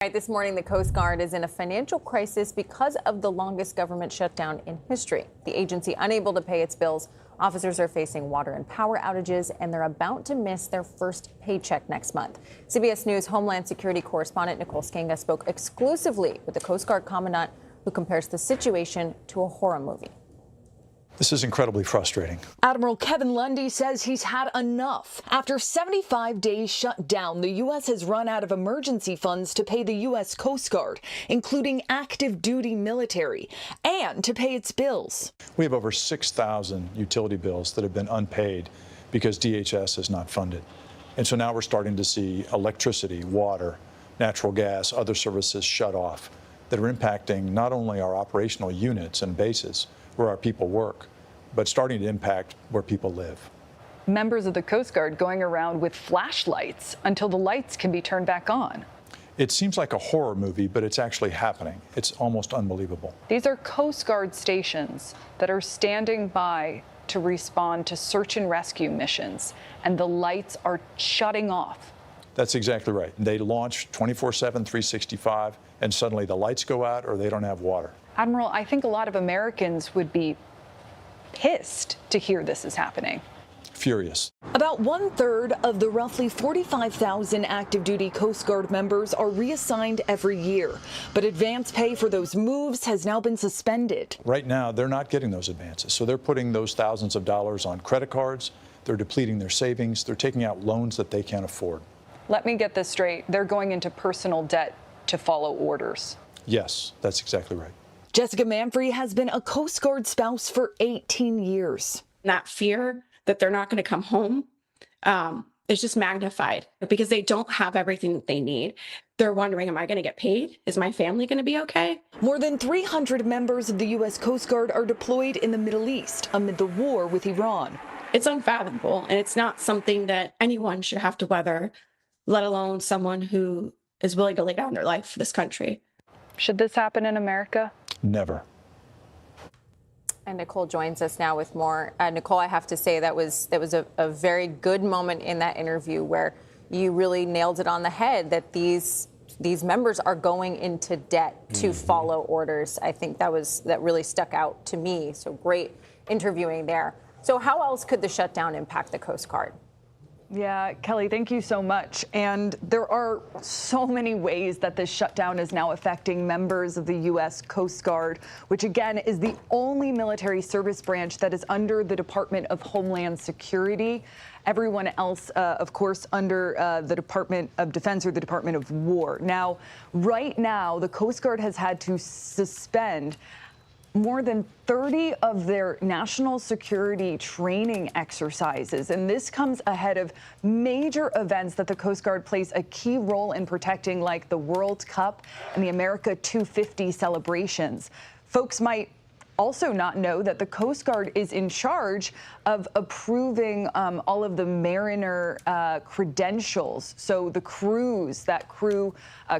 Right, this morning, the Coast Guard is in a financial crisis because of the longest government shutdown in history. The agency unable to pay its bills. Officers are facing water and power outages, and they're about to miss their first paycheck next month. CBS News Homeland Security correspondent Nicole Sganga spoke exclusively with the Coast Guard Commandant, who compares the situation to a horror movie. This is incredibly frustrating. Admiral Kevin Lunday says he's had enough. After 75 days shut down, the U.S. has run out of emergency funds to pay the U.S. Coast Guard, including active duty military, and to pay its bills. We have over 6,000 utility bills that have been unpaid because DHS is not funded. And so now we're starting to see electricity, water, natural gas, other services shut off that are impacting not only our operational units and bases where our people work, but starting to impact where people live. Members of the Coast Guard going around with flashlights until the lights can be turned back on. It seems like a horror movie, but it's actually happening. It's almost unbelievable. These are Coast Guard stations that are standing by to respond to search and rescue missions, and the lights are shutting off. That's exactly right. They launch 24/7, 365, and suddenly the lights go out or they don't have water. Admiral, I think a lot of Americans would be pissed to hear this is happening. Furious. About 1/3 of the roughly 45,000 active duty Coast Guard members are reassigned every year. But advance pay for those moves has now been suspended. Right now, they're not getting those advances. So they're putting those thousands of dollars on credit cards. They're depleting their savings. They're taking out loans that they can't afford. Let me get this straight. They're going into personal debt to follow orders. Yes, that's exactly right. Jessica Manfrey has been a Coast Guard spouse for 18 years. That fear that they're not going to come home is just magnified because they don't have everything that they need. They're wondering, am I going to get paid? Is my family going to be okay? More than 300 members of the U.S. Coast Guard are deployed in the Middle East amid the war with Iran. It's unfathomable, and it's not something that anyone should have to weather, let alone someone who is willing to lay down their life for this country. Should this happen in America? Never. And Nicole joins us now with more. Nicole, I have to say that was a very good moment in that interview where you really nailed it on the head that these members are going into debt to follow orders. I think that really stuck out to me. So great interviewing there. So how else could the shutdown impact the Coast Guard? Yeah, Kelly, thank you so much. And there are so many ways that this shutdown is now affecting members of the U.S. Coast Guard, which again is the only military service branch that is under the Department of Homeland Security. Everyone else, of course, under the Department of Defense or the Department of War. Now, right now, the Coast Guard has had to suspend more than 30 of their national security training exercises. And this comes ahead of major events that the Coast Guard plays a key role in protecting, like the World Cup and the America 250 celebrations. Folks might also not know that the Coast Guard is in charge of approving all of the mariner credentials. So the crews that crew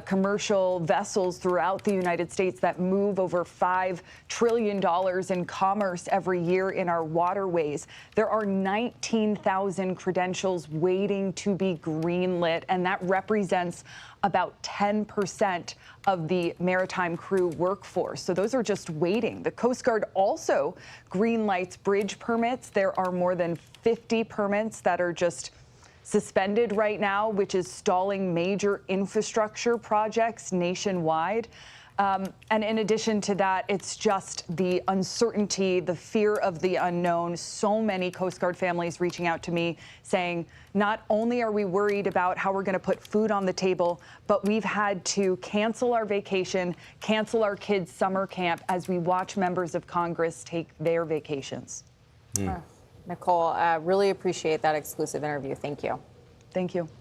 commercial vessels throughout the United States that move over $5 trillion in commerce every year in our waterways. There are 19,000 credentials waiting to be greenlit, and that represents about 10% of the maritime crew workforce. So those are just waiting. The Coast Guard also greenlights bridge permits. There are more than 50 permits that are just suspended right now, which is stalling major infrastructure projects nationwide. And in addition to that, it's just the uncertainty, the fear of the unknown. So many Coast Guard families reaching out to me saying, not only are we worried about how we're going to put food on the table, but we've had to cancel our vacation, cancel our kids' summer camp as we watch members of Congress take their vacations. Nicole, really appreciate that exclusive interview. Thank you. Thank you.